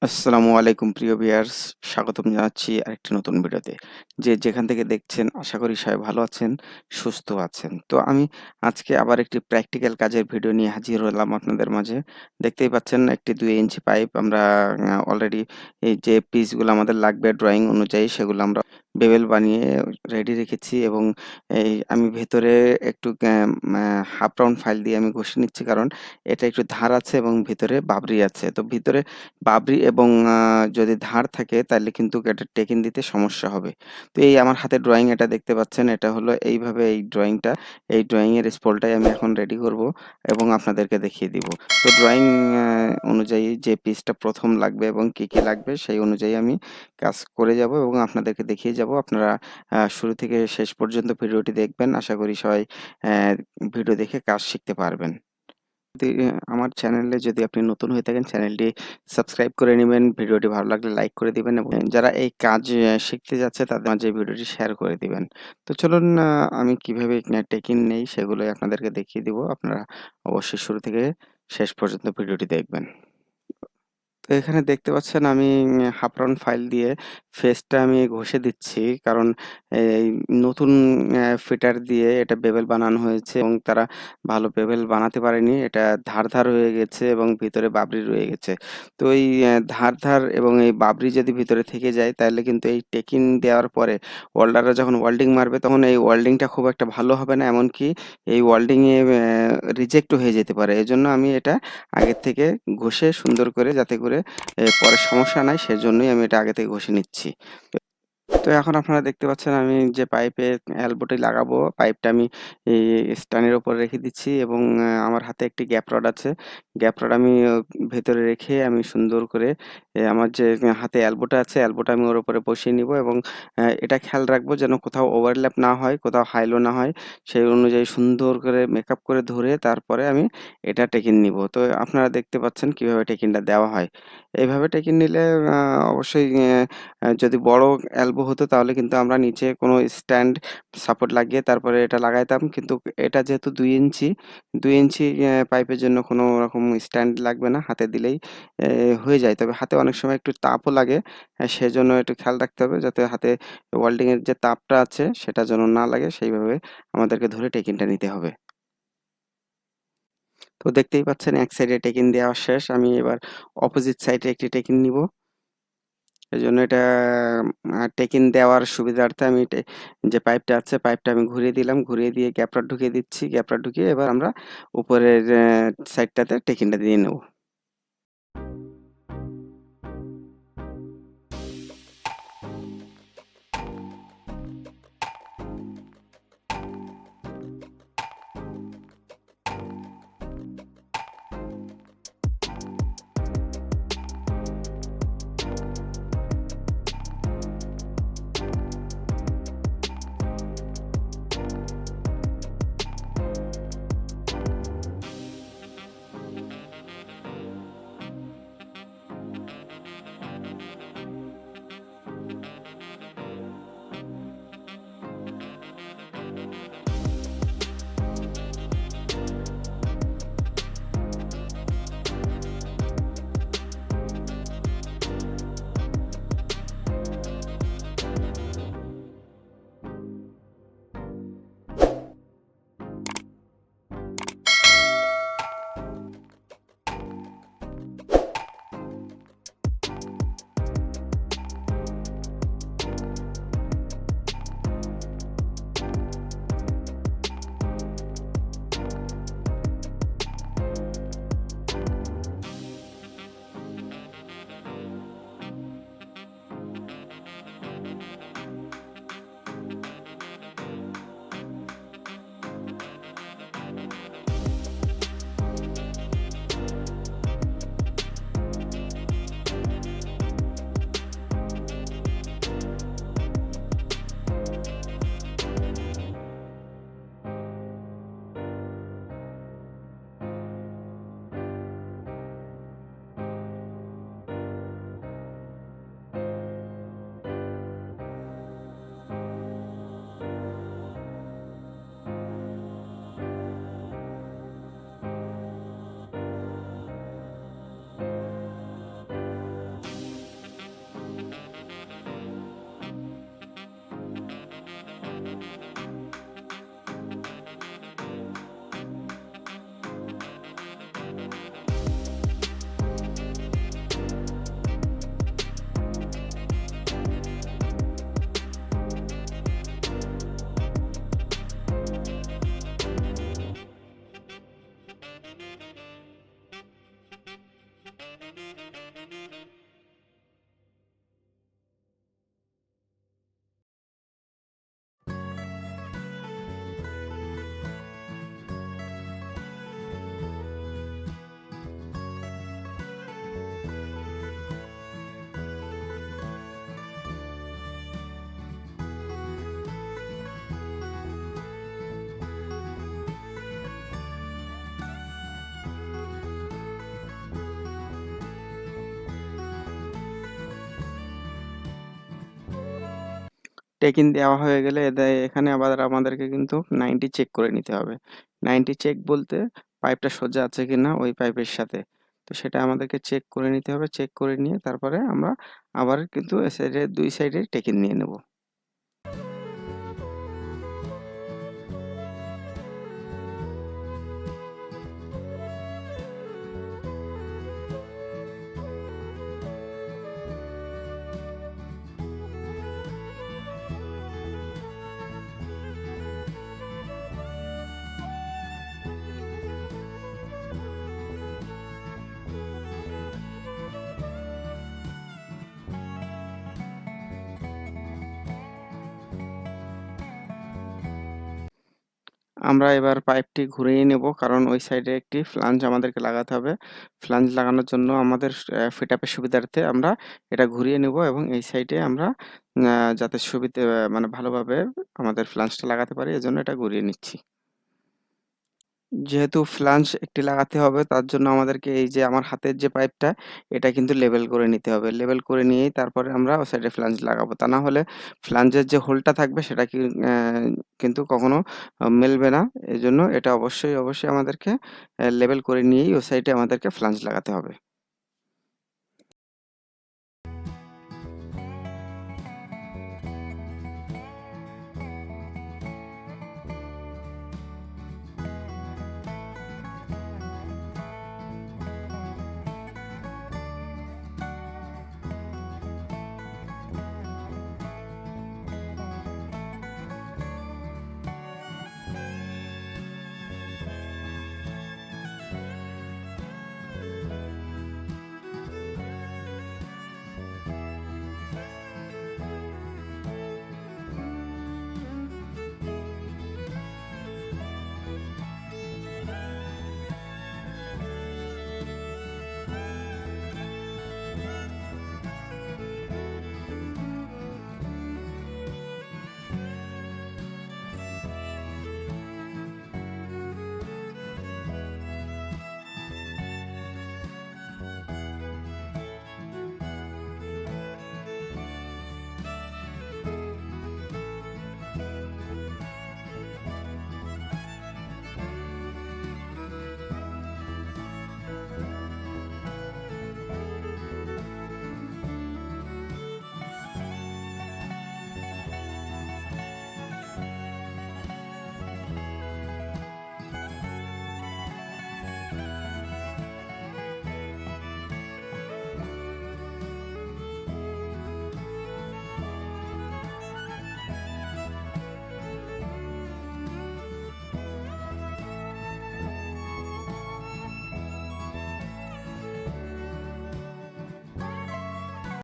আসসালামু আলাইকুম প্রিয় ভিউয়ার্স, স্বাগতম জানাচ্ছি আরেকটি নতুন ভিডিওতে। যে যেখান থেকে দেখছেন আশা করি সবাই ভালো আছেন, সুস্থ আছেন। তো আমি আজকে আবার একটি প্র্যাকটিক্যাল কাজের ভিডিও নিয়ে হাজির হলাম আপনাদের মাঝে। দেখতেই পাচ্ছেন একটি ২ ইঞ্চি পাইপ আমরা অলরেডি এই যে পিসগুলো আমাদের লাগবে ড্রয়িং অনুযায়ী সেগুলো আমরা বেবেল বানিয়ে রেডি রেখেছি এবং এই আমি ভেতরে একটু হাফ রাউন্ড ফাইল দিয়ে আমি ঘষে নিচ্ছি কারণ এটা একটু ধার আছে এবং ভিতরে বাবরি আছে। তো ভিতরে বাবরি এবং যদি ধার থাকে তাইলে কিন্তু এটা টেকিং দিতে সমস্যা হবে। তো এই আমার হাতে ড্রয়িং এটা দেখতে পাচ্ছেন, এটা হলো এইভাবে এই ড্রয়িংটা, এই ড্রয়িং এর স্পলটাই আমি এখন রেডি করব এবং আপনাদেরকে দেখিয়ে দিব। তো ড্রয়িং অনুযায়ী যে পিসটা ১ম লাগবে এবং কি লাগবে সেই অনুযায়ী আমি কাজ করে যাব এবং আপনাদেরকে দেখিয়ে যাব। আপনারা শুরু থেকে শেষ পর্যন্ত ভিডিওটি দেখবেন। আশা করি সবাই ভিডিও দেখে কাজ শিখতে পারবেন। যদি আমার চ্যানেলে যদি আপনি নতুন হয়ে থাকেন চ্যানেলটি সাবস্ক্রাইব করে নিবেন। ভিডিওটি ভালো লাগলে লাইক করে দিবেন এবং যারা এই কাজ শিখতে যাচ্ছে তাদের মাঝে ভিডিওটি শেয়ার করে দিবেন। তো চলুন আমি কিভাবে টেক-ইন নেই সেগুলোই আপনাদেরকে দেখিয়ে দিব। আপনারা অবশ্যই শুরু থেকে শেষ পর্যন্ত ভিডিওটি দেখবেন। তো এখানে দেখতে পাচ্ছেন আমি হাফ রাউন্ড ফাইল দিয়ে ফেসটা আমি ঘষে দিচ্ছি। কারণ এই নতুন ফিটার দিয়ে এটা বেবেল বানানো হয়েছে এবং তারা ভালো বেবেল বানাতে পারেনি। এটা ধার হয়ে গেছে এবং ভিতরে বাবরি রয়ে গেছে। তো এই ধার এবং এই বাবরি যদি ভিতরে থেকে যায় তাহলে কিন্তু এই টেকিং দেওয়ার পরে ওয়েল্ডাররা যখন ওয়েল্ডিং মারবে তখন এই ওয়েল্ডিংটা খুব একটা ভালো হবে না। এমনকি এই ওয়েল্ডিং এ রিজেক্টও হয়ে যেতে পারে। এজন্য আমি এটা আগের থেকে ঘষে সুন্দর করে যাতে করে পরে সমস্যা নাই সেজন্যই আমি এটা আগে থেকে ঘষে নিচ্ছি। তো এখন আপনারা দেখতে পাচ্ছেন আমি যে পাইপে এলবোটি লাগাবো, পাইপটা আমি এই স্ট্যান্ডের উপর রেখে দিচ্ছি এবং আমার হাতে একটি গ্যাপ রড আছে। গ্যাপ রড আমি ভেতরে রেখে আমি সুন্দর করে আমার যে হাতে এলবোটা আছে, এলবোটা আমি ওর উপরে বসিয়ে নিবো এবং এটা খেয়াল রাখবো যেন কোথাও ওভারল্যাপ না হয়, কোথাও হাই-লো না হয়। সেই অনুযায়ী সুন্দর করে মেকআপ করে ধরে তারপরে আমি এটা টেকিন নিবো। তো আপনারা দেখতে পাচ্ছেন কিভাবে টেকিনটা দেওয়া হয়। এইভাবে টেকিন নিলে আ অবশ্যই যদি বড় এলবো হতো তাহলে কিন্তু আমরা নিচে কোনো স্ট্যান্ড সাপোর্ট লাগিয়ে তারপরে এটা লাগাইতাম। কিন্তু এটা যেহেতু ২ ইঞ্চি পাইপের জন্য কোনো রকম স্ট্যান্ড লাগবে না। হাতে দিলেই হয়ে যায়। তবে হাতে অনেক সময় একটু তাপও লাগে। সেজন্য একটু খেয়াল রাখতে হবে যাতে হাতে ওয়েল্ডিং এর যে তাপটা আছে সেটা যেন না লাগে সেইভাবে আমাদেরকে ধরে টেকিনটা নিতে হবে। তো দেখতেই পাচ্ছেন এক সাইডে টেকিন দেওয়া শেষ। আমি এবার অপোজিট সাইডে একটি টেকিন নিবো। এজন্য এটা টেকিন দেওয়ার সুবিধার্থে আমি যে পাইপটা আছে, পাইপটা আমি ঘুরিয়ে দিলাম। ঘুরিয়ে দিয়ে গ্যাপ রড ঢুকিয়ে দিচ্ছি। গ্যাপ রড ঢুকিয়ে এবার আমরা উপরের সাইডটাতে টেকিনটা দিয়ে নেব। টেক-ইন দেওয়া হয়ে গেলে এখানে আবার আমাদেরকে কিন্তু 90 চেক করে নিতে হবে। 90 চেক বলতে পাইপটা সোজা আছে কিনা ওই পাইপের সাথে। তো সেটা আমাদেরকে চেক করে নিতে হবে। চেক করে নিয়ে তারপরে আমরা আবার কিন্তু এ সাইডে ২ সাইডে টেক-ইন নিয়ে নেব। আমরা এবার পাইপটি ঘুরিয়ে নেব কারণ ওই সাইডে একটি ফ্লাঞ্জ আমাদেরকে লাগাতে হবে। ফ্লাঞ্জ লাগানোর জন্য আমাদের ফিটআপের সুবিধার্থে আমরা এটা ঘুরিয়ে নেব এবং এই সাইডে আমরা যাতে মানে ভালোভাবে আমাদের ফ্লাঞ্জটা লাগাতে পারি এজন্য এটা ঘুরিয়ে নিচ্ছি। যেহেতু ফ্লাঞ্জ একটি লাগাতে হবে তার জন্য আমাদেরকে এই যে আমার হাতের যে পাইপটা এটা কিন্তু লেবেল করে নিতে হবে। লেবেল করে নিয়েই তারপরে আমরা ও সাইডে ফ্লাঞ্জ লাগাবো। তা না হলে ফ্লাঞ্জের যে হোলটা থাকবে সেটা কিন্তু কখনো মেলবে না। এজন্য এটা অবশ্যই আমাদেরকে লেবেল করে নিয়েই ও সাইডে আমাদেরকে ফ্লাঞ্জ লাগাতে হবে।